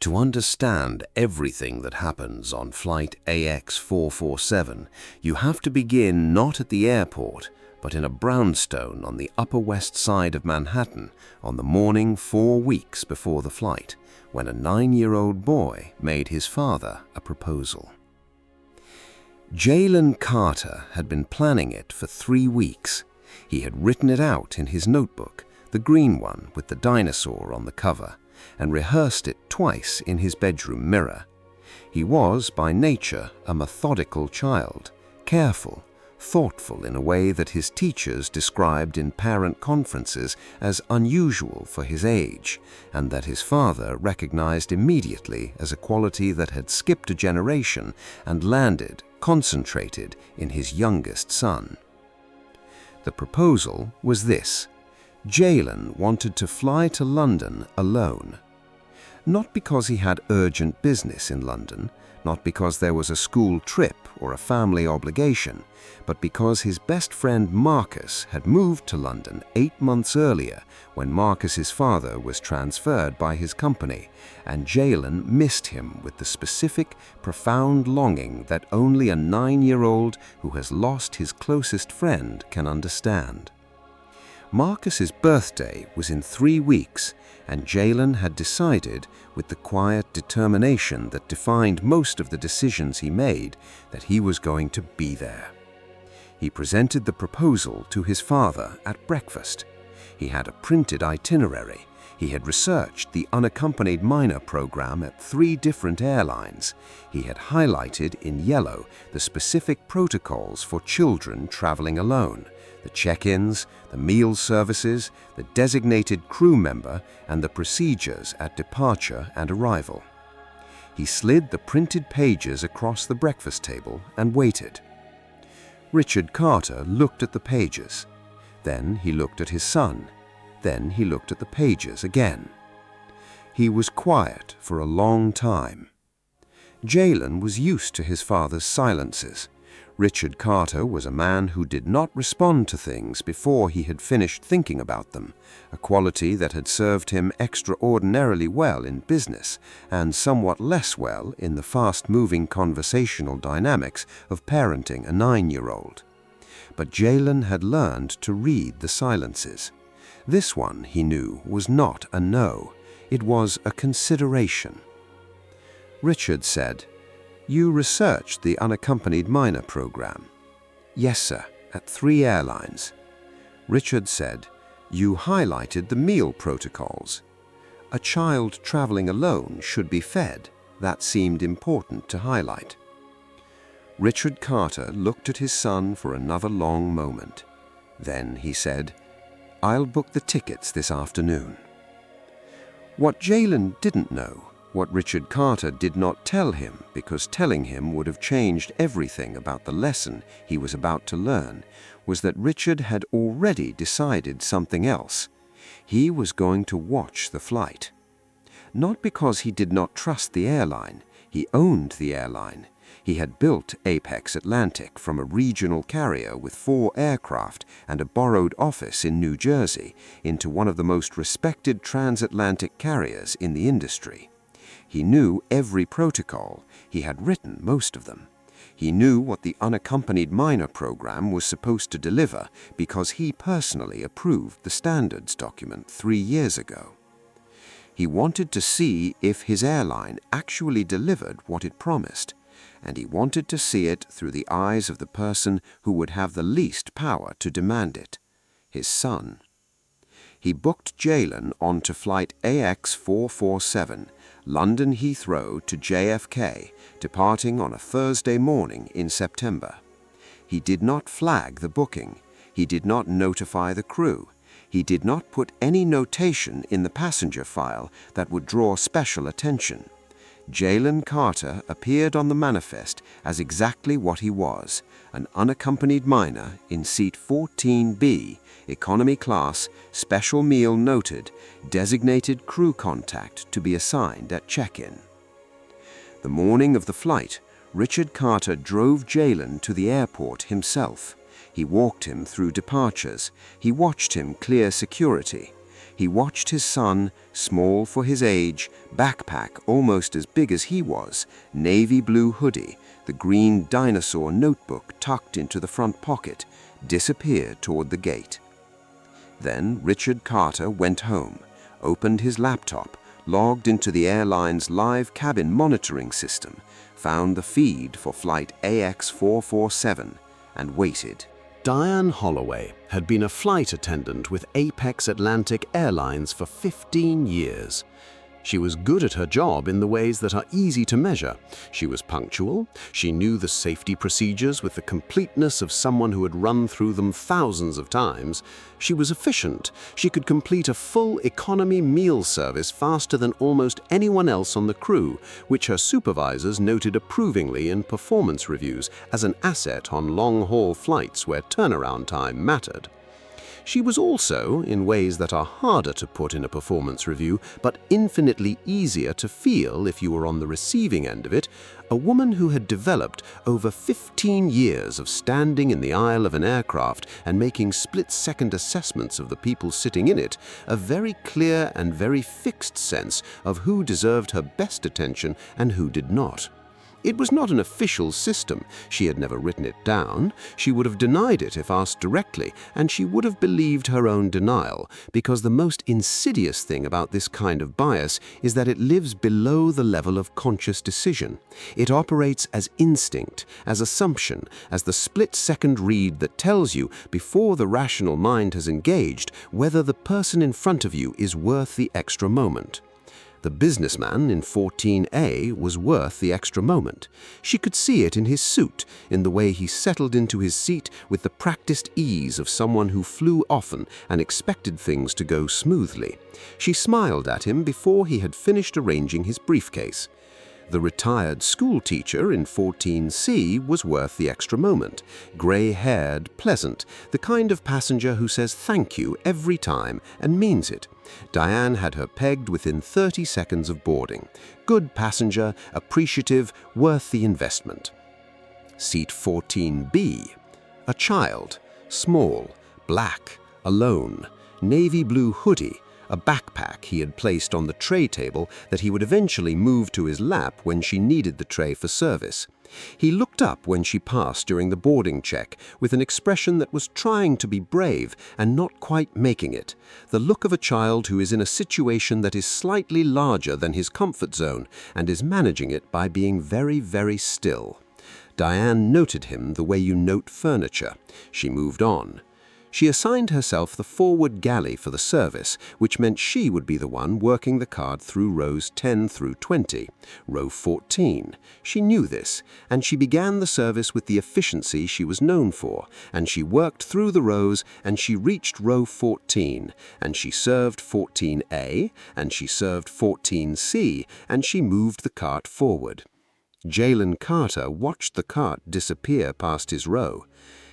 To understand everything that happens on flight AX447, you have to begin not at the airport, but in a brownstone on the Upper West Side of Manhattan on the morning 4 weeks before the flight, when a 9-year-old boy made his father a proposal. Jaylen Carter had been planning it for 3 weeks. He had written it out in his notebook, the green one with the dinosaur on the cover, and rehearsed it twice in his bedroom mirror. He was, by nature, a methodical child, careful, thoughtful in a way that his teachers described in parent conferences as unusual for his age, and that his father recognized immediately as a quality that had skipped a generation and landed, concentrated, in his youngest son. The proposal was this: Jaylen wanted to fly to London alone. Not because he had urgent business in London, not because there was a school trip or a family obligation, but because his best friend Marcus had moved to London 8 months earlier when Marcus's father was transferred by his company, and Jaylen missed him with the specific, profound longing that only a 9-year-old who has lost his closest friend can understand. Marcus's birthday was in 3 weeks, and Jaylen had decided, with the quiet determination that defined most of the decisions he made, that he was going to be there. He presented the proposal to his father at breakfast. He had a printed itinerary. He had researched the unaccompanied minor program at 3 different airlines. He had highlighted in yellow the specific protocols for children traveling alone: the check-ins, the meal services, the designated crew member, and the procedures at departure and arrival. He slid the printed pages across the breakfast table and waited. Richard Carter looked at the pages. Then he looked at his son. Then he looked at the pages again. He was quiet for a long time. Jaylen was used to his father's silences. Richard Carter was a man who did not respond to things before he had finished thinking about them, a quality that had served him extraordinarily well in business and somewhat less well in the fast-moving conversational dynamics of parenting a 9-year-old. But Jaylen had learned to read the silences. This one, he knew, was not a no. It was a consideration. Richard said, "You researched the unaccompanied minor program." "Yes, sir, at 3 airlines." Richard said, "You highlighted the meal protocols. A child traveling alone should be fed. That seemed important to highlight." Richard Carter looked at his son for another long moment. Then he said, "I'll book the tickets this afternoon." What Jaylen didn't know, what Richard Carter did not tell him, because telling him would have changed everything about the lesson he was about to learn, was that Richard had already decided something else. He was going to watch the flight. Not because he did not trust the airline. He owned the airline. He had built Apex Atlantic from a regional carrier with 4 aircraft and a borrowed office in New Jersey into one of the most respected transatlantic carriers in the industry. He knew every protocol. He had written most of them. He knew what the unaccompanied minor program was supposed to deliver because he personally approved the standards document 3 years ago. He wanted to see if his airline actually delivered what it promised, and he wanted to see it through the eyes of the person who would have the least power to demand it: his son. He booked Jaylen onto flight AX447, London Heathrow to JFK, departing on a Thursday morning in September. He did not flag the booking. He did not notify the crew. He did not put any notation in the passenger file that would draw special attention. Jaylen Carter appeared on the manifest as exactly what he was: an unaccompanied minor in seat 14B, economy class, special meal noted, designated crew contact to be assigned at check-in. The morning of the flight, Richard Carter drove Jaylen to the airport himself. He walked him through departures. He watched him clear security. He watched his son, small for his age, backpack almost as big as he was, navy blue hoodie, the green dinosaur notebook tucked into the front pocket, disappear toward the gate. Then Richard Carter went home, opened his laptop, logged into the airline's live cabin monitoring system, found the feed for flight AX447, and waited. Diane Holloway had been a flight attendant with Apex Atlantic Airlines for 15 years. She was good at her job in the ways that are easy to measure. She was punctual, she knew the safety procedures with the completeness of someone who had run through them thousands of times. She was efficient. She could complete a full economy meal service faster than almost anyone else on the crew, which her supervisors noted approvingly in performance reviews as an asset on long-haul flights where turnaround time mattered. She was also, in ways that are harder to put in a performance review, but infinitely easier to feel if you were on the receiving end of it, a woman who had developed over 15 years of standing in the aisle of an aircraft and making split-second assessments of the people sitting in it, a very clear and very fixed sense of who deserved her best attention and who did not. It was not an official system. She had never written it down. She would have denied it if asked directly, and she would have believed her own denial, because the most insidious thing about this kind of bias is that it lives below the level of conscious decision. It operates as instinct, as assumption, as the split-second read that tells you, before the rational mind has engaged, whether the person in front of you is worth the extra moment. The businessman in 14A was worth the extra moment. She could see it in his suit, in the way he settled into his seat with the practiced ease of someone who flew often and expected things to go smoothly. She smiled at him before he had finished arranging his briefcase. The retired school teacher in 14C was worth the extra moment. Gray-haired, pleasant, the kind of passenger who says thank you every time and means it. Diane had her pegged within 30 seconds of boarding. Good passenger, appreciative, worth the investment. Seat 14B. A child, small, black, alone, navy blue hoodie, a backpack he had placed on the tray table that he would eventually move to his lap when she needed the tray for service. He looked up when she passed during the boarding check with an expression that was trying to be brave and not quite making it, the look of a child who is in a situation that is slightly larger than his comfort zone and is managing it by being very, very still. Diane noted him the way you note furniture. She moved on. She assigned herself the forward galley for the service, which meant she would be the one working the card through rows 10 through 20, row 14. She knew this, and she began the service with the efficiency she was known for, and she worked through the rows, and she reached row 14, and she served 14A, and she served 14C, and she moved the cart forward. Jaylen Carter watched the cart disappear past his row.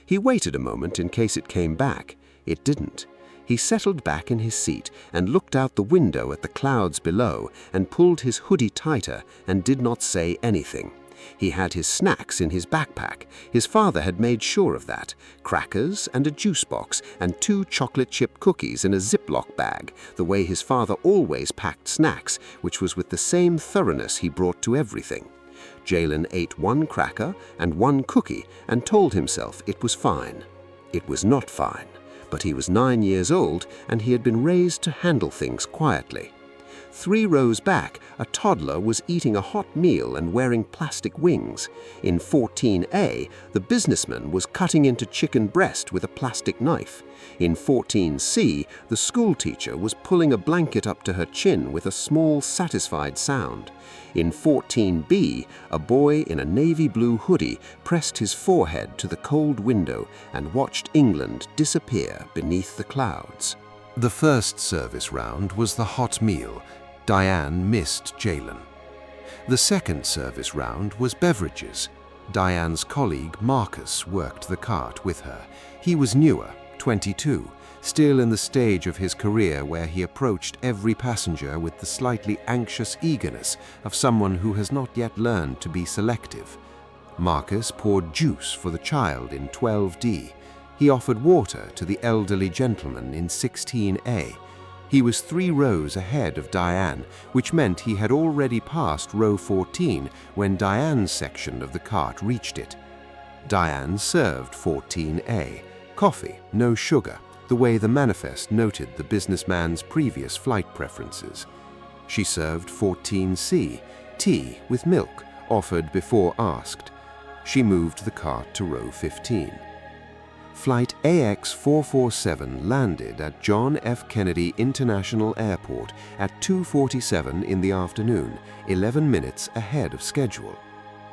He waited a moment in case it came back. It didn't. He settled back in his seat and looked out the window at the clouds below and pulled his hoodie tighter and did not say anything. He had his snacks in his backpack. His father had made sure of that. Crackers and a juice box and 2 chocolate chip cookies in a Ziploc bag, the way his father always packed snacks, which was with the same thoroughness he brought to everything. Jaylen ate 1 cracker and 1 cookie and told himself it was fine. It was not fine, but he was 9 years old and he had been raised to handle things quietly. 3 rows back, a toddler was eating a hot meal and wearing plastic wings. In 14A, the businessman was cutting into chicken breast with a plastic knife. In 14C, the schoolteacher was pulling a blanket up to her chin with a small, satisfied sound. In 14B, a boy in a navy blue hoodie pressed his forehead to the cold window and watched England disappear beneath the clouds. The first service round was the hot meal. Diane missed Jaylen. The second service round was beverages. Diane's colleague Marcus worked the cart with her. He was newer, 22, still in the stage of his career where he approached every passenger with the slightly anxious eagerness of someone who has not yet learned to be selective. Marcus poured juice for the child in 12D. He offered water to the elderly gentleman in 16A. He was 3 rows ahead of Diane, which meant he had already passed row 14 when Diane's section of the cart reached it. Diane served 14A, coffee, no sugar, the way the manifest noted the businessman's previous flight preferences. She served 14C, tea with milk, offered before asked. She moved the cart to row 15. Flight AX447 landed at John F. Kennedy International Airport at 2:47 in the afternoon, 11 minutes ahead of schedule.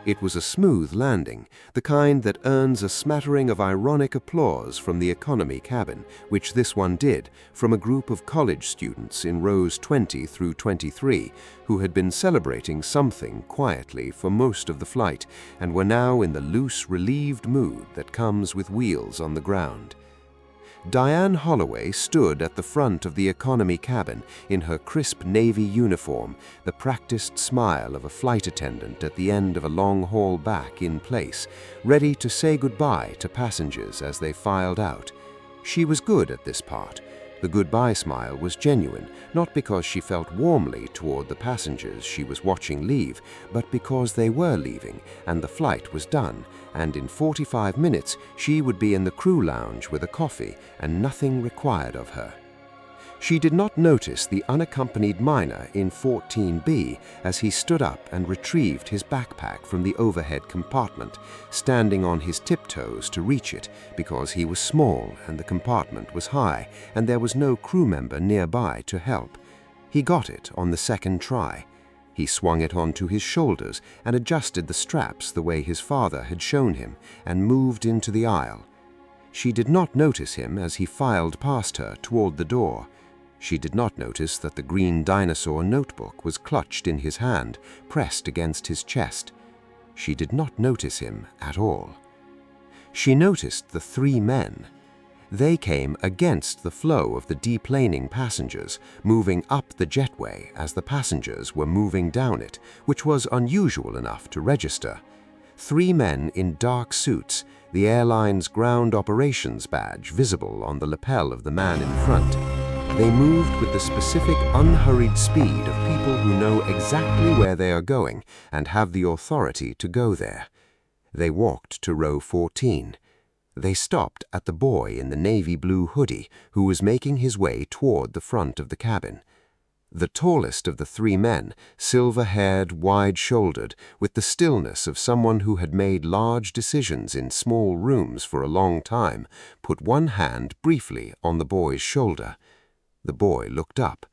It was a smooth landing, the kind that earns a smattering of ironic applause from the economy cabin, which this one did, from a group of college students in rows 20 through 23 who had been celebrating something quietly for most of the flight and were now in the loose, relieved mood that comes with wheels on the ground. Diane Holloway stood at the front of the economy cabin in her crisp navy uniform, the practiced smile of a flight attendant at the end of a long haul back in place, ready to say goodbye to passengers as they filed out. She was good at this part. The goodbye smile was genuine, not because she felt warmly toward the passengers she was watching leave, but because they were leaving and the flight was done, and in 45 minutes she would be in the crew lounge with a coffee and nothing required of her. She did not notice the unaccompanied minor in 14B as he stood up and retrieved his backpack from the overhead compartment, standing on his tiptoes to reach it because he was small and the compartment was high and there was no crew member nearby to help. He got it on the second try. He swung it onto his shoulders and adjusted the straps the way his father had shown him and moved into the aisle. She did not notice him as he filed past her toward the door. She did not notice that the green dinosaur notebook was clutched in his hand, pressed against his chest. She did not notice him at all. She noticed the 3 men. They came against the flow of the deplaning passengers, moving up the jetway as the passengers were moving down it, which was unusual enough to register. 3 men in dark suits, the airline's ground operations badge visible on the lapel of the man in front. They moved with the specific, unhurried speed of people who know exactly where they are going and have the authority to go there. They walked to row 14. They stopped at the boy in the navy blue hoodie who was making his way toward the front of the cabin. The tallest of the 3 men, silver-haired, wide-shouldered, with the stillness of someone who had made large decisions in small rooms for a long time, put one hand briefly on the boy's shoulder. The boy looked up,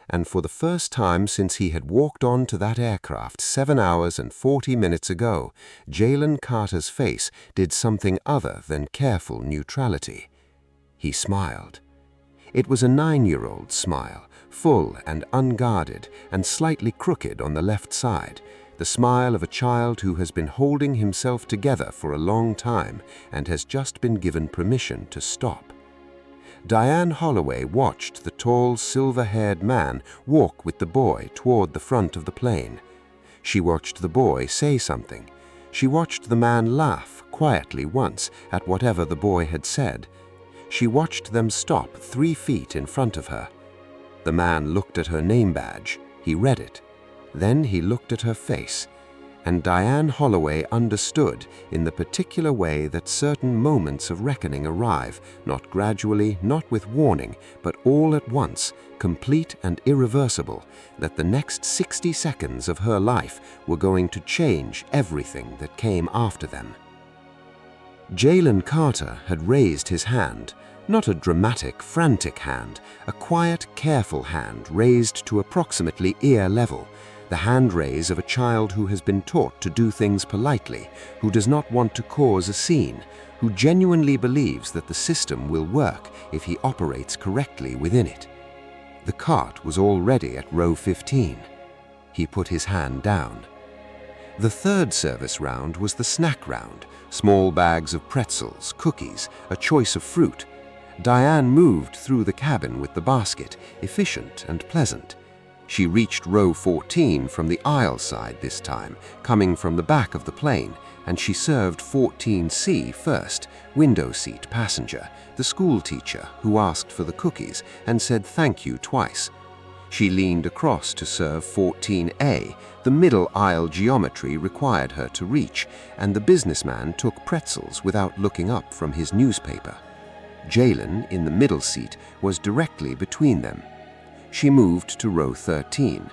and for the first time since he had walked on to that aircraft 7 hours and 40 minutes ago, Jaylen Carter's face did something other than careful neutrality. He smiled. It was a 9-year-old smile, full and unguarded and slightly crooked on the left side, the smile of a child who has been holding himself together for a long time and has just been given permission to stop. Diane Holloway watched the tall, silver-haired man walk with the boy toward the front of the plane. She watched the boy say something. She watched the man laugh quietly once at whatever the boy had said. She watched them stop 3 feet in front of her. The man looked at her name badge. He read it. Then he looked at her face. And Diane Holloway understood in the particular way that certain moments of reckoning arrive, not gradually, not with warning, but all at once, complete and irreversible, that the next 60 seconds of her life were going to change everything that came after them. Jaylen Carter had raised his hand, not a dramatic, frantic hand, a quiet, careful hand raised to approximately ear level, the hand raise of a child who has been taught to do things politely, who does not want to cause a scene, who genuinely believes that the system will work if he operates correctly within it. The cart was already at row 15. He put his hand down. The 3rd service round was the snack round, small bags of pretzels, cookies, a choice of fruit. Diane moved through the cabin with the basket, efficient and pleasant. She reached row 14 from the aisle side this time, coming from the back of the plane, and she served 14C first, window seat passenger, the school teacher who asked for the cookies and said thank you twice. She leaned across to serve 14A. The middle aisle geometry required her to reach, and the businessman took pretzels without looking up from his newspaper. Jaylen, in the middle seat, was directly between them. She moved to row 13.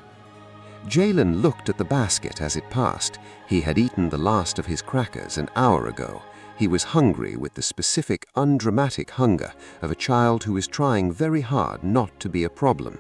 Jaylen looked at the basket as it passed. He had eaten the last of his crackers an hour ago. He was hungry with the specific, undramatic hunger of a child who is trying very hard not to be a problem.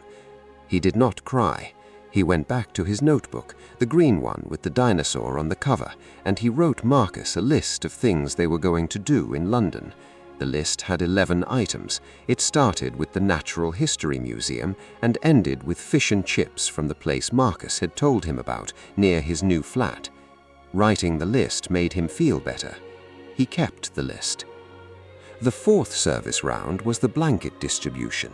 He did not cry. He went back to his notebook, the green one with the dinosaur on the cover, and he wrote Marcus a list of things they were going to do in London. The list had 11 items. It started with the Natural History Museum and ended with fish and chips from the place Marcus had told him about near his new flat. Writing the list made him feel better. He kept the list. The fourth service round was the blanket distribution.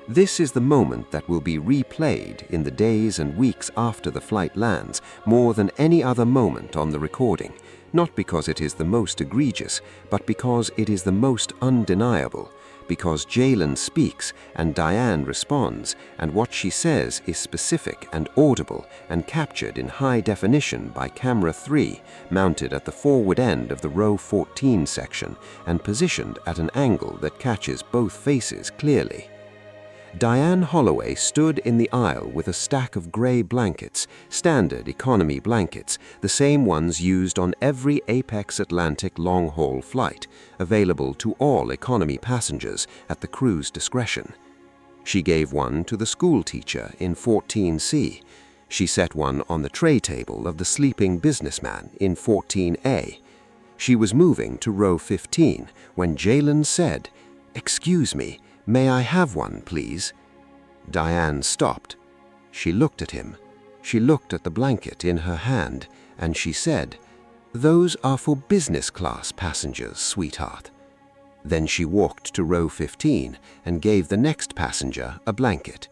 This is the moment that will be replayed in the days and weeks after the flight lands more than any other moment on the recording, not because it is the most egregious, but because it is the most undeniable, because Jaylen speaks and Diane responds, and what she says is specific and audible and captured in high definition by camera 3, mounted at the forward end of the row 14 section and positioned at an angle that catches both faces clearly. Diane Holloway stood in the aisle with a stack of gray blankets, standard economy blankets, the same ones used on every Apex Atlantic long-haul flight, available to all economy passengers at the crew's discretion. She gave one to the school teacher in 14C. She set one on the tray table of the sleeping businessman in 14A. She was moving to row 15 when Jaylen said, "Excuse me, may I have one, please?" Diane stopped. She looked at him. She looked at the blanket in her hand, and she said, "Those are for business class passengers, sweetheart." Then she walked to row 15 and gave the next passenger a blanket.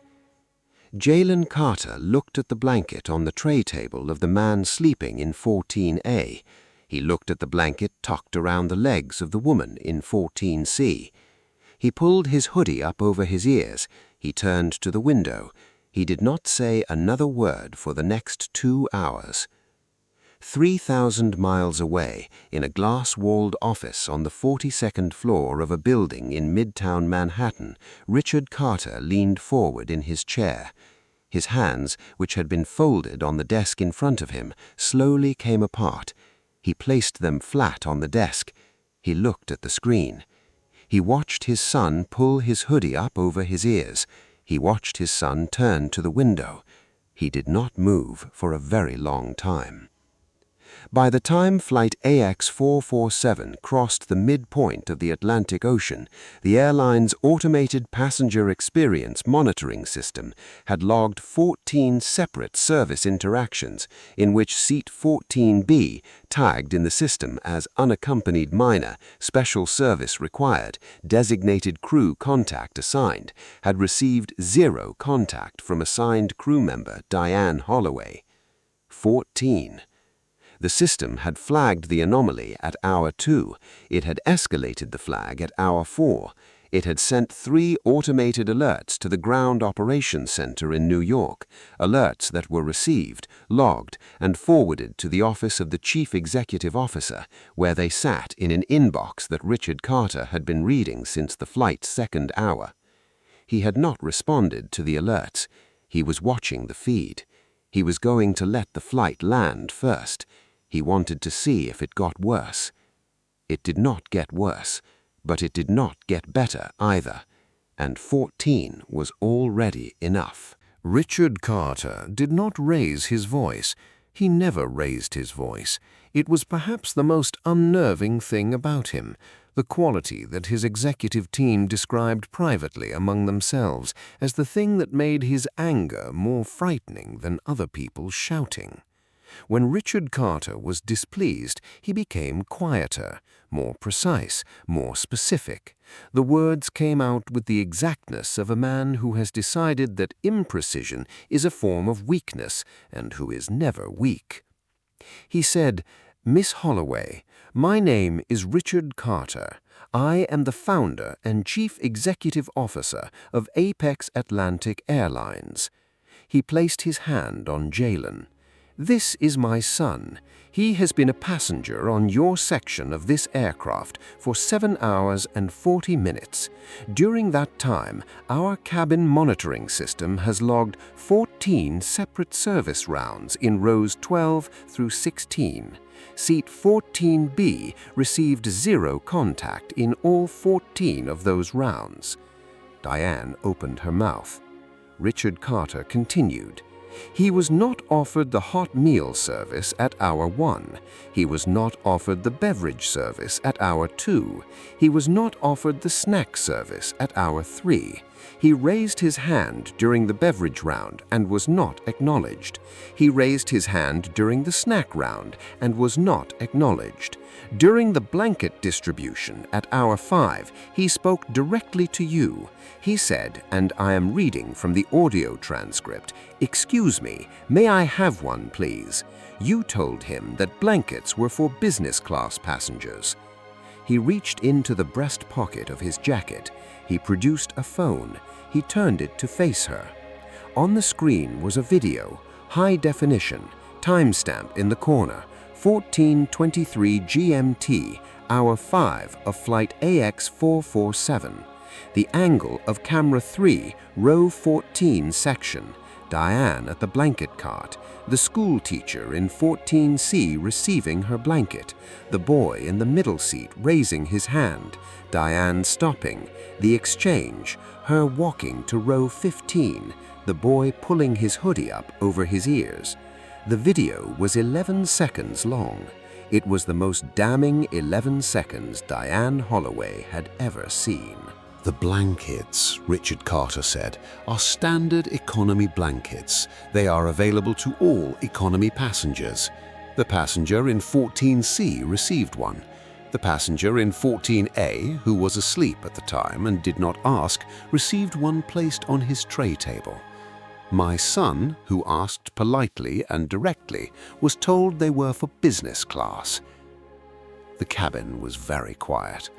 Jaylen Carter looked at the blanket on the tray table of the man sleeping in 14A. He looked at the blanket tucked around the legs of the woman in 14C. He pulled his hoodie up over his ears. He turned to the window. He did not say another word for the next 2 hours. 3,000 miles away, in a glass-walled office on the 42nd floor of a building in Midtown Manhattan, Richard Carter leaned forward in his chair. His hands, which had been folded on the desk in front of him, slowly came apart. He placed them flat on the desk. He looked at the screen. He watched his son pull his hoodie up over his ears. He watched his son turn to the window. He did not move for a very long time. By the time Flight AX447 crossed the midpoint of the Atlantic Ocean, the airline's automated passenger experience monitoring system had logged 14 separate service interactions in which seat 14B, tagged in the system as unaccompanied minor, special service required, designated crew contact assigned, had received 0 contact from assigned crew member Diane Holloway. 14. The system had flagged the anomaly at hour 2. It had escalated the flag at hour 4. It had sent 3 automated alerts to the Ground Operations Center in New York, alerts that were received, logged, and forwarded to the office of the Chief Executive Officer, where they sat in an inbox that Richard Carter had been reading since the flight's 2nd hour. He had not responded to the alerts. He was watching the feed. He was going to let the flight land first. He wanted to see if it got worse. It did not get worse, but it did not get better either, and 14 was already enough. Richard Carter did not raise his voice. He never raised his voice. It was perhaps the most unnerving thing about him, the quality that his executive team described privately among themselves as the thing that made his anger more frightening than other people's shouting. When Richard Carter was displeased, he became quieter, more precise, more specific. The words came out with the exactness of a man who has decided that imprecision is a form of weakness and who is never weak. He said, Miss Holloway, my name is Richard Carter. I am the founder and chief executive officer of Apex Atlantic Airlines. He placed his hand on Jaylen. This is my son. He has been a passenger on your section of this aircraft for 7 hours and 40 minutes. During that time, our cabin monitoring system has logged 14 separate service rounds in rows 12 through 16. Seat 14B received 0 contact in all 14 of those rounds. Diane opened her mouth. Richard Carter continued. He was not offered the hot meal service at hour 1. He was not offered the beverage service at hour 2. He was not offered the snack service at hour 3. He raised his hand during the beverage round and was not acknowledged. He raised his hand during the snack round and was not acknowledged. During the blanket distribution at hour 5, he spoke directly to you. He said, and I am reading from the audio transcript, "Excuse me, may I have one, please?" You told him that blankets were for business class passengers. He reached into the breast pocket of his jacket. He produced a phone. He turned it to face her. On the screen was a video, high definition, timestamp in the corner, 14:23 GMT, hour 5 of flight AX447. The angle of camera 3, row 14 section, Diane at the blanket cart, the school teacher in 14C receiving her blanket, the boy in the middle seat raising his hand, Diane stopping, the exchange, her walking to row 15, the boy pulling his hoodie up over his ears. The video was 11 seconds long. It was the most damning 11 seconds Diane Holloway had ever seen. The blankets, Richard Carter said, are standard economy blankets. They are available to all economy passengers. The passenger in 14C received one. The passenger in 14A, who was asleep at the time and did not ask, received one placed on his tray table. My son, who asked politely and directly, was told they were for business class. The cabin was very quiet.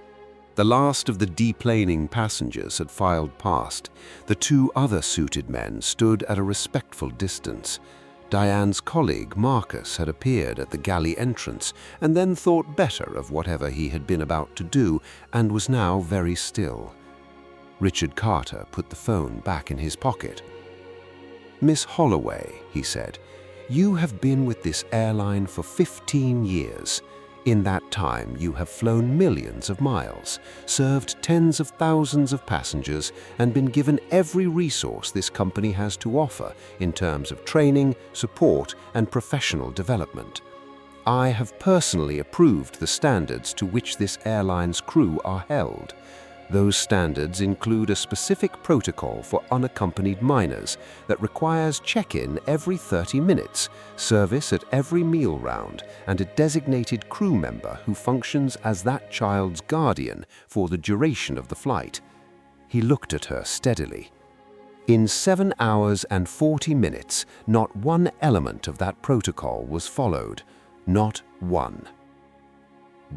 The last of the deplaning passengers had filed past. The 2 other suited men stood at a respectful distance. Diane's colleague, Marcus, had appeared at the galley entrance and then thought better of whatever he had been about to do and was now very still. Richard Carter put the phone back in his pocket. "Miss Holloway," he said, "you have been with this airline for 15 years. In that time, you have flown millions of miles, served tens of thousands of passengers, and been given every resource this company has to offer in terms of training, support, and professional development. I have personally approved the standards to which this airline's crew are held. Those standards include a specific protocol for unaccompanied minors that requires check-in every 30 minutes, service at every meal round, and a designated crew member who functions as that child's guardian for the duration of the flight." He looked at her steadily. "In 7 hours and 40 minutes, not one element of that protocol was followed. Not one."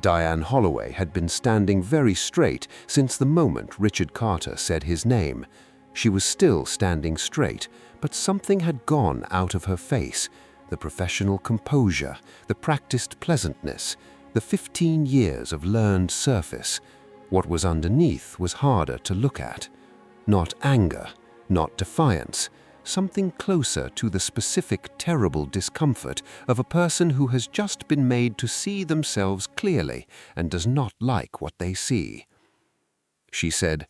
Diane Holloway had been standing very straight since the moment Richard Carter said his name. She was still standing straight, but something had gone out of her face. The professional composure, the practiced pleasantness, the 15 years of learned surface. What was underneath was harder to look at. Not anger, not defiance, something closer to the specific terrible discomfort of a person who has just been made to see themselves clearly and does not like what they see. She said,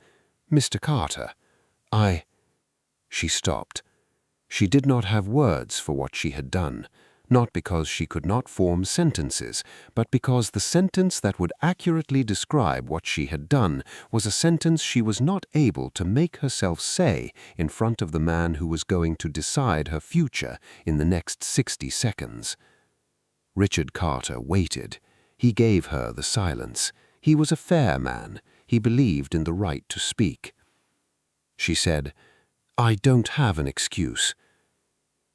"Mr. Carter, She stopped. She did not have words for what she had done, not because she could not form sentences, but because the sentence that would accurately describe what she had done was a sentence she was not able to make herself say in front of the man who was going to decide her future in the next 60 seconds. Richard Carter waited. He gave her the silence. He was a fair man. He believed in the right to speak. She said, "I don't have an excuse."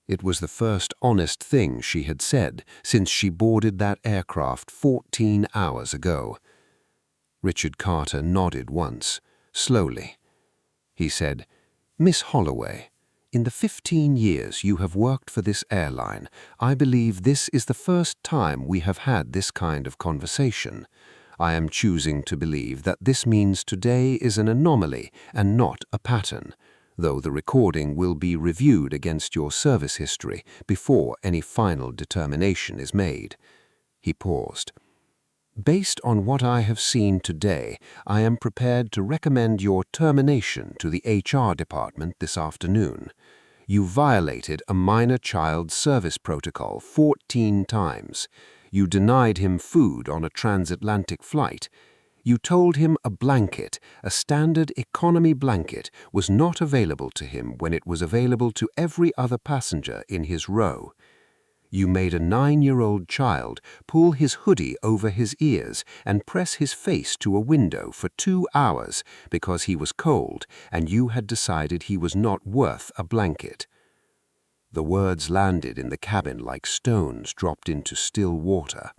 It was the first honest thing she had said since she boarded that aircraft 14 hours ago. Richard Carter nodded once, slowly. He said, "Miss Holloway, in the 15 years you have worked for this airline, I believe this is the first time we have had this kind of conversation. I am choosing to believe that this means today is an anomaly and not a pattern, though the recording will be reviewed against your service history before any final determination is made." He paused. "Based on what I have seen today, I am prepared to recommend your termination to the HR department this afternoon. You violated a minor child service protocol 14 times. You denied him food on a transatlantic flight. You told him a blanket, a standard economy blanket, was not available to him when it was available to every other passenger in his row. You made a 9-year-old child pull his hoodie over his ears and press his face to a window for 2 hours because he was cold and you had decided he was not worth a blanket." The words landed in the cabin like stones dropped into still water.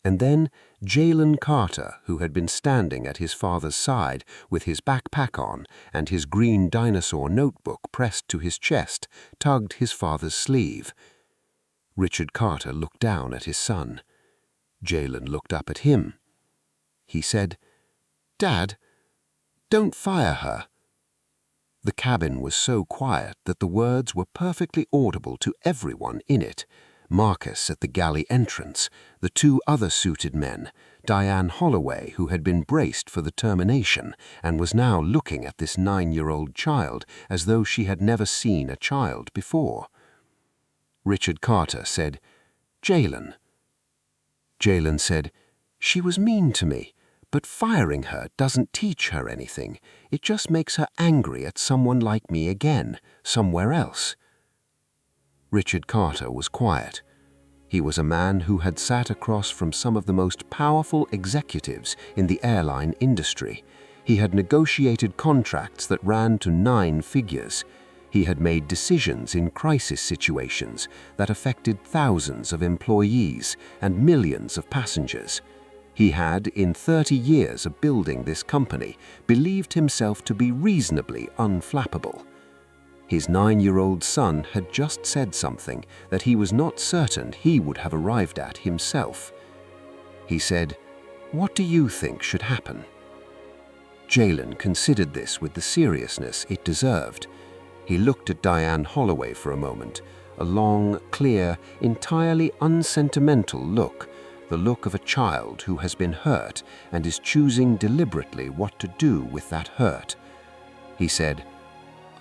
And then Jaylen Carter, who had been standing at his father's side with his backpack on and his green dinosaur notebook pressed to his chest, tugged his father's sleeve. Richard Carter looked down at his son. Jaylen looked up at him. He said, "Dad, don't fire her." The cabin was so quiet that the words were perfectly audible to everyone in it. Marcus at the galley entrance, the 2 other suited men, Diane Holloway, who had been braced for the termination and was now looking at this 9-year-old child as though she had never seen a child before. Richard Carter said, "Jaylen." Jaylen said, "She was mean to me, but firing her doesn't teach her anything. It just makes her angry at someone like me again, somewhere else." Richard Carter was quiet. He was a man who had sat across from some of the most powerful executives in the airline industry. He had negotiated contracts that ran to 9 figures. He had made decisions in crisis situations that affected thousands of employees and millions of passengers. He had, in 30 years of building this company, believed himself to be reasonably unflappable. His 9-year-old son had just said something that he was not certain he would have arrived at himself. He said, "What do you think should happen?" Jaylen considered this with the seriousness it deserved. He looked at Diane Holloway for a moment, a long, clear, entirely unsentimental look, the look of a child who has been hurt and is choosing deliberately what to do with that hurt. He said,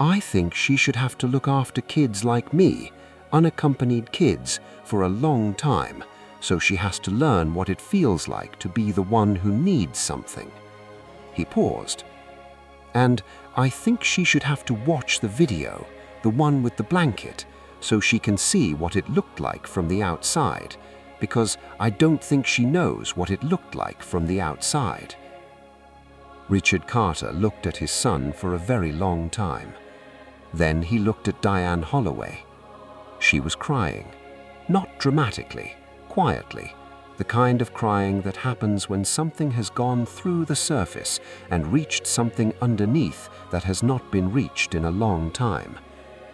"I think she should have to look after kids like me, unaccompanied kids, for a long time, so she has to learn what it feels like to be the one who needs something." He paused. "And I think she should have to watch the video, the one with the blanket, so she can see what it looked like from the outside, because I don't think she knows what it looked like from the outside." Richard Carter looked at his son for a very long time. Then he looked at Diane Holloway. She was crying, not dramatically, quietly, the kind of crying that happens when something has gone through the surface and reached something underneath that has not been reached in a long time.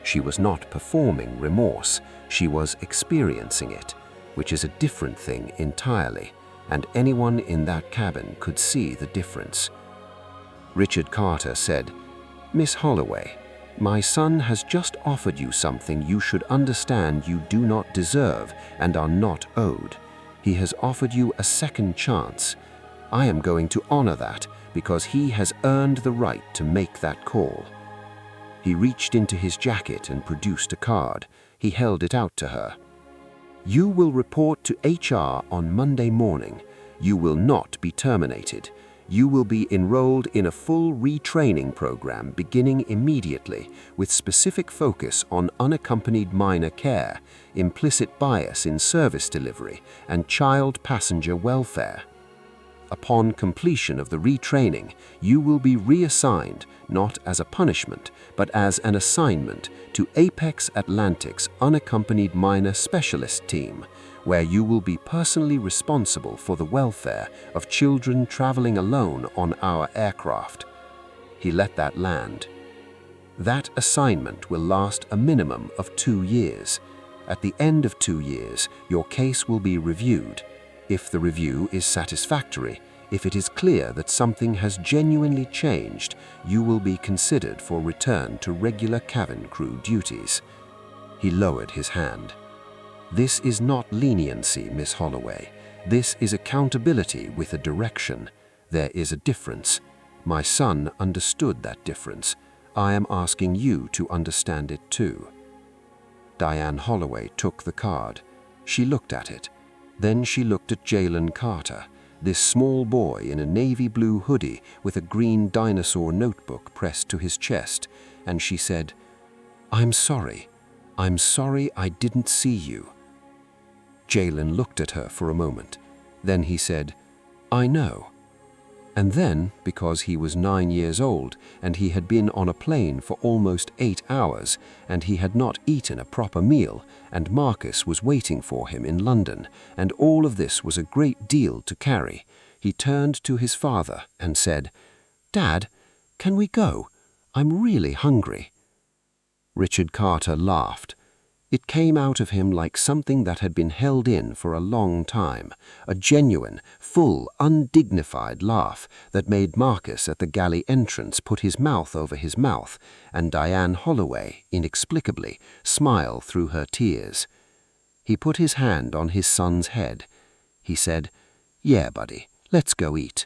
She was not performing remorse, she was experiencing it, which is a different thing entirely, and anyone in that cabin could see the difference. Richard Carter said, "Miss Holloway, my son has just offered you something you should understand you do not deserve and are not owed. He has offered you a second chance. I am going to honor that because he has earned the right to make that call." He reached into his jacket and produced a card. He held it out to her. "You will report to HR on Monday morning. You will not be terminated. You will be enrolled in a full retraining program beginning immediately with specific focus on unaccompanied minor care, implicit bias in service delivery, and child passenger welfare." Upon completion of the retraining, you will be reassigned, not as a punishment, but as an assignment to Apex Atlantic's unaccompanied minor specialist team, where you will be personally responsible for the welfare of children traveling alone on our aircraft. He let that land. That assignment will last a minimum of 2 years. At the end of 2 years, your case will be reviewed. If the review is satisfactory, if it is clear that something has genuinely changed, you will be considered for return to regular cabin crew duties. He lowered his hand. This is not leniency, Miss Holloway. This is accountability with a direction. There is a difference. My son understood that difference. I am asking you to understand it too. Diane Holloway took the card. She looked at it. Then she looked at Jaylen Carter, this small boy in a navy blue hoodie with a green dinosaur notebook pressed to his chest, and she said, "I'm sorry. I'm sorry I didn't see you." Jaylen looked at her for a moment. Then he said, "I know." And then, because he was 9 years old and he had been on a plane for almost 8 hours and he had not eaten a proper meal and Marcus was waiting for him in London and all of this was a great deal to carry, he turned to his father and said, "Dad, can we go? I'm really hungry." Richard Carter laughed. It came out of him like something that had been held in for a long time, a genuine, full, undignified laugh that made Marcus at the galley entrance put his mouth over his mouth, and Diane Holloway, inexplicably, smile through her tears. He put his hand on his son's head. He said, "Yeah, buddy, let's go eat."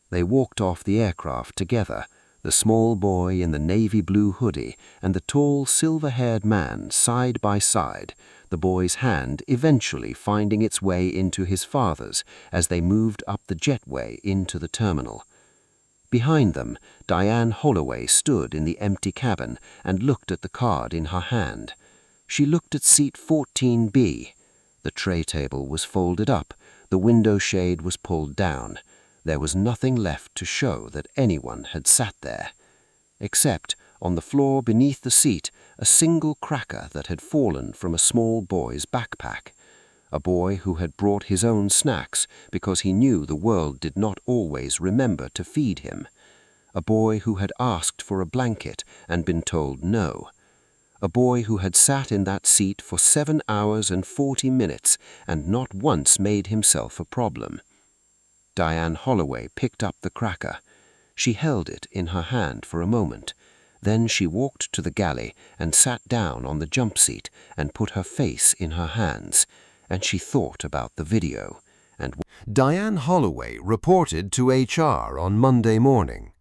They walked off the aircraft together, the small boy in the navy blue hoodie and the tall silver-haired man side by side, the boy's hand eventually finding its way into his father's as they moved up the jetway into the terminal. Behind them, Diane Holloway stood in the empty cabin and looked at the card in her hand. She looked at seat 14B. The tray table was folded up, the window shade was pulled down. There was nothing left to show that anyone had sat there, except, on the floor beneath the seat, a single cracker that had fallen from a small boy's backpack. A boy who had brought his own snacks because he knew the world did not always remember to feed him. A boy who had asked for a blanket and been told no. A boy who had sat in that seat for 7 hours and 40 minutes and not once made himself a problem. Diane Holloway picked up the cracker. She held it in her hand for a moment. Then she walked to the galley and sat down on the jump seat and put her face in her hands, and she thought about the video. And Diane Holloway reported to HR on Monday morning.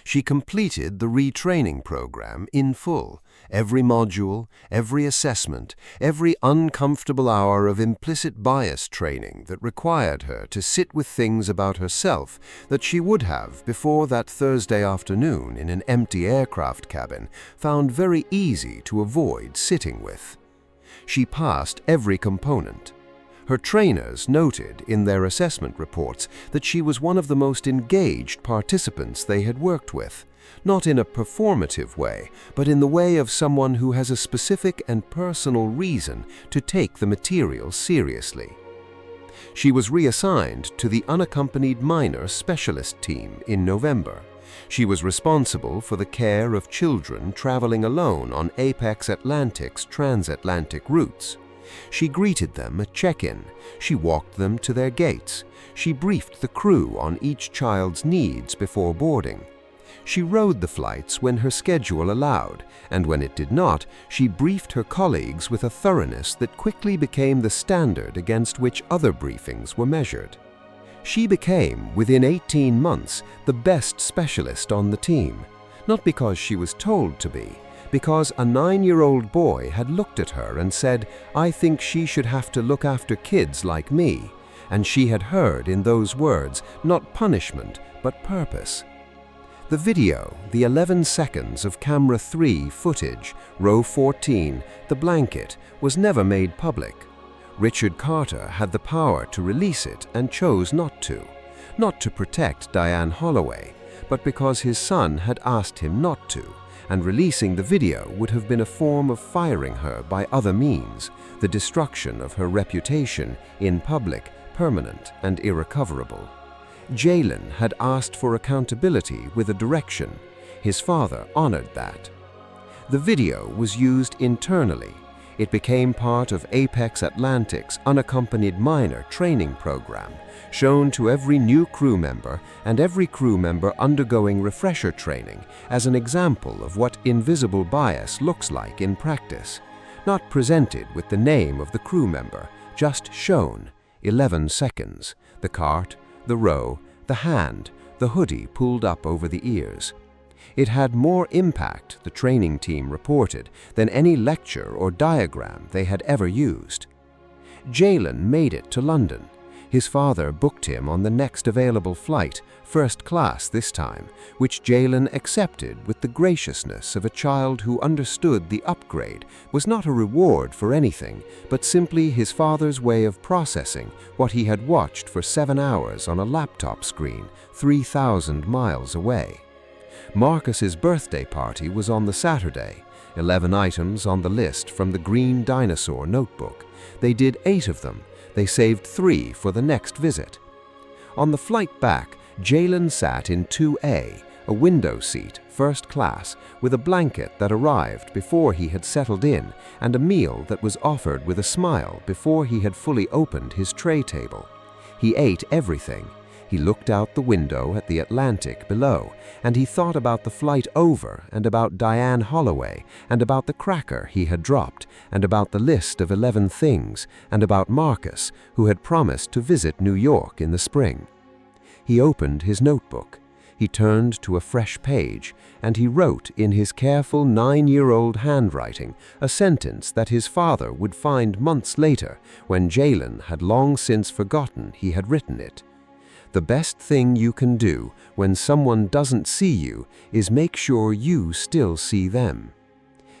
She completed the retraining program in full, every module, every assessment, every uncomfortable hour of implicit bias training that required her to sit with things about herself that she would have before that Thursday afternoon in an empty aircraft cabin found very easy to avoid sitting with. She passed every component. Her trainers noted in their assessment reports that she was one of the most engaged participants they had worked with, not in a performative way, but in the way of someone who has a specific and personal reason to take the material seriously. She was reassigned to the unaccompanied minor specialist team in November. She was responsible for the care of children traveling alone on Apex Atlantic's transatlantic routes. She greeted them at check-in. She walked them to their gates. She briefed the crew on each child's needs before boarding. She rode the flights when her schedule allowed, and when it did not, she briefed her colleagues with a thoroughness that quickly became the standard against which other briefings were measured. She became, within 18 months, the best specialist on the team, not because she was told to be, because a 9-year-old boy had looked at her and said, "I think she should have to look after kids like me," and she had heard in those words not punishment but purpose. The video, the 11 seconds of camera 3 footage, row 14, the blanket, was never made public. Richard Carter had the power to release it and chose not to. not to protect Diane Holloway, but because his son had asked him not to, and releasing the video would have been a form of firing her by other means, the destruction of her reputation in public, permanent and irrecoverable. Jaylen had asked for accountability with a direction. His father honored that. The video was used internally. It became part of Apex Atlantic's unaccompanied minor training program, shown to every new crew member and every crew member undergoing refresher training as an example of what invisible bias looks like in practice. Not presented with the name of the crew member, just shown. 11 seconds. The cart, the row, the hand, the hoodie pulled up over the ears. It had more impact, the training team reported, than any lecture or diagram they had ever used. Jaylen made it to London. His father booked him on the next available flight, first class this time, which Jaylen accepted with the graciousness of a child who understood the upgrade was not a reward for anything, but simply his father's way of processing what he had watched for 7 hours on a laptop screen 3,000 miles away. Marcus's birthday party was on the Saturday. 11 items on the list from the green dinosaur notebook. They did 8 of them. They saved 3 for the next visit. On the flight back, Jaylen sat in 2A, a window seat, first class, with a blanket that arrived before he had settled in and a meal that was offered with a smile before he had fully opened his tray table. He ate everything. He looked out the window at the Atlantic below, and he thought about the flight over and about Diane Holloway and about the cracker he had dropped and about the list of 11 things and about Marcus, who had promised to visit New York in the spring. He opened his notebook. He turned to a fresh page, and he wrote in his careful 9-year-old handwriting a sentence that his father would find months later when Jaylen had long since forgotten he had written it. The best thing you can do when someone doesn't see you is make sure you still see them.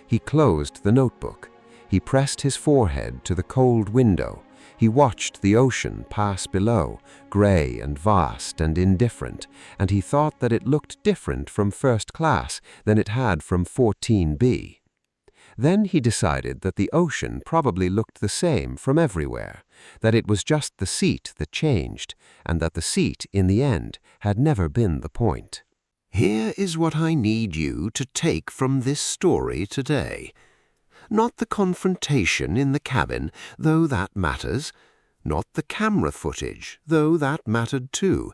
He closed the notebook. He pressed his forehead to the cold window. He watched the ocean pass below, gray and vast and indifferent, and he thought that it looked different from first class than it had from 14B. Then he decided that the ocean probably looked the same from everywhere, that it was just the seat that changed, and that the seat, in the end, had never been the point. Here is what I need you to take from this story today. Not the confrontation in the cabin, though that matters. Not the camera footage, though that mattered too.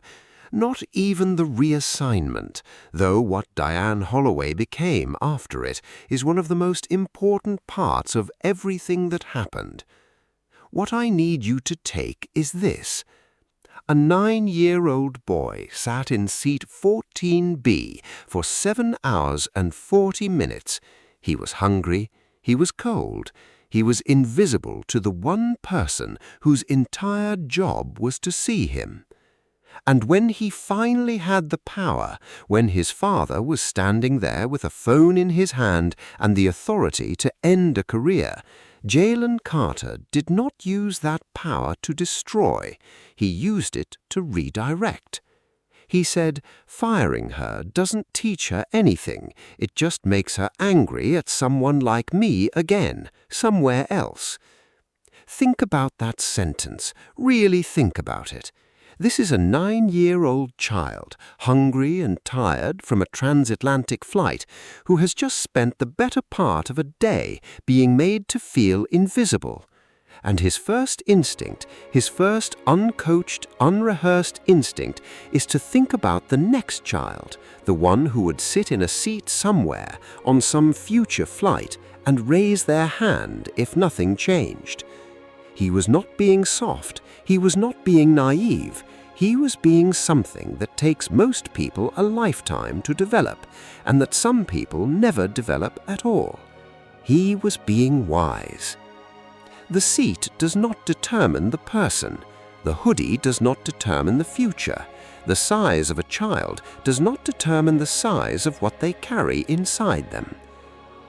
Not even the reassignment, though what Diane Holloway became after it is one of the most important parts of everything that happened. What I need you to take is this. A 9-year-old boy sat in seat 14B for 7 hours and 40 minutes. He was hungry, he was cold, he was invisible to the one person whose entire job was to see him. And when he finally had the power, when his father was standing there with a phone in his hand and the authority to end a career, Jaylen Carter did not use that power to destroy. He used it to redirect. He said, firing her doesn't teach her anything. It just makes her angry at someone like me again, somewhere else. Think about that sentence. Really think about it. This is a 9-year-old child, hungry and tired from a transatlantic flight, who has just spent the better part of a day being made to feel invisible. And his first instinct, his first uncoached, unrehearsed instinct, is to think about the next child, the one who would sit in a seat somewhere on some future flight and raise their hand if nothing changed. He was not being soft, he was not being naive, he was being something that takes most people a lifetime to develop, and that some people never develop at all. He was being wise. The seat does not determine the person. The hoodie does not determine the future. The size of a child does not determine the size of what they carry inside them.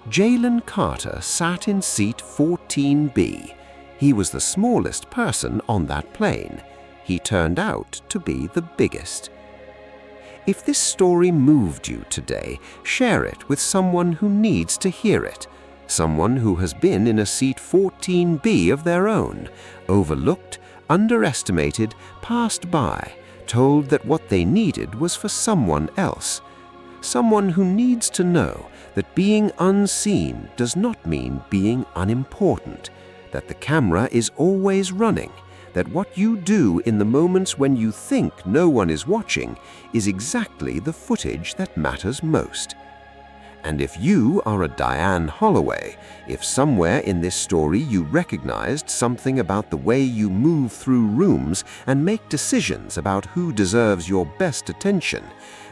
Jaylen Carter sat in seat 14B. He was the smallest person on that plane. he turned out to be the biggest. If this story moved you today, share it with someone who needs to hear it, someone who has been in a seat 14B of their own, overlooked, underestimated, passed by, told that what they needed was for someone else. Someone who needs to know that being unseen does not mean being unimportant, that the camera is always running, that what you do in the moments when you think no one is watching is exactly the footage that matters most. And if you are a Diane Holloway, if somewhere in this story you recognized something about the way you move through rooms and make decisions about who deserves your best attention,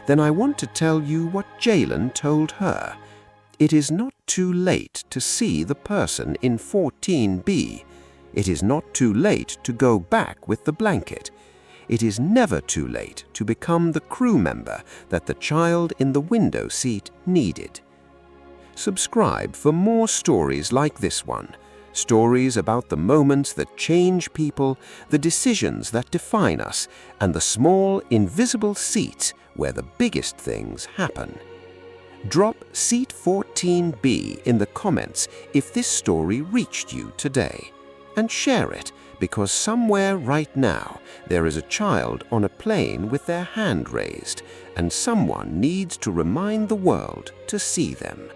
then I want to tell you what Jaylen told her. It is not too late to see the person in 14B. It is not too late to go back with the blanket. It is never too late to become the crew member that the child in the window seat needed. Subscribe for more stories like this one. Stories about the moments that change people, the decisions that define us, and the small, invisible seats where the biggest things happen. Drop Seat 14B in the comments if this story reached you today. And share it, because somewhere right now there is a child on a plane with their hand raised, and someone needs to remind the world to see them.